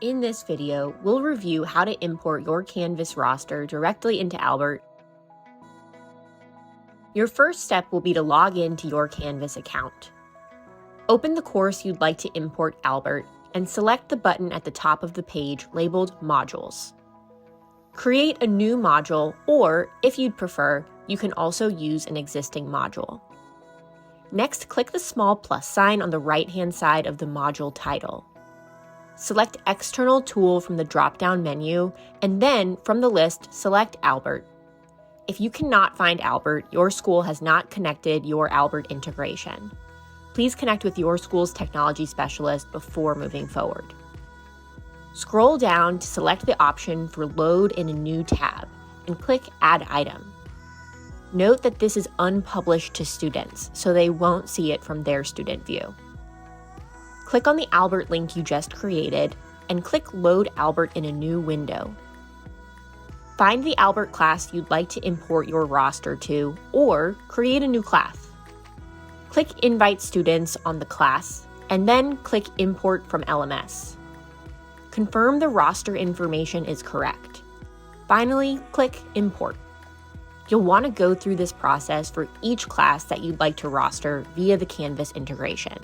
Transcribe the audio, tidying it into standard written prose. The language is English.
In this video, we'll review how to import your Canvas roster directly into Albert. Your first step will be to log in to your Canvas account. Open the course you'd like to import Albert and select the button at the top of the page labeled Modules. Create a new module, or if you'd prefer, you can also use an existing module. Next, click the small plus sign on the right-hand side of the module title. Select External Tool from the drop-down menu, and then, from the list, select Albert. If you cannot find Albert, your school has not connected your Albert integration. Please connect with your school's technology specialist before moving forward. Scroll down to select the option for Load in a New tab, and click Add Item. Note that this is unpublished to students, so they won't see it from their student view. Click on the Albert link you just created, and click Load Albert in a new window. Find the Albert class you'd like to import your roster to, or create a new class. Click Invite Students on the class, and then click Import from LMS. Confirm the roster information is correct. Finally, click Import. You'll want to go through this process for each class that you'd like to roster via the Canvas integration.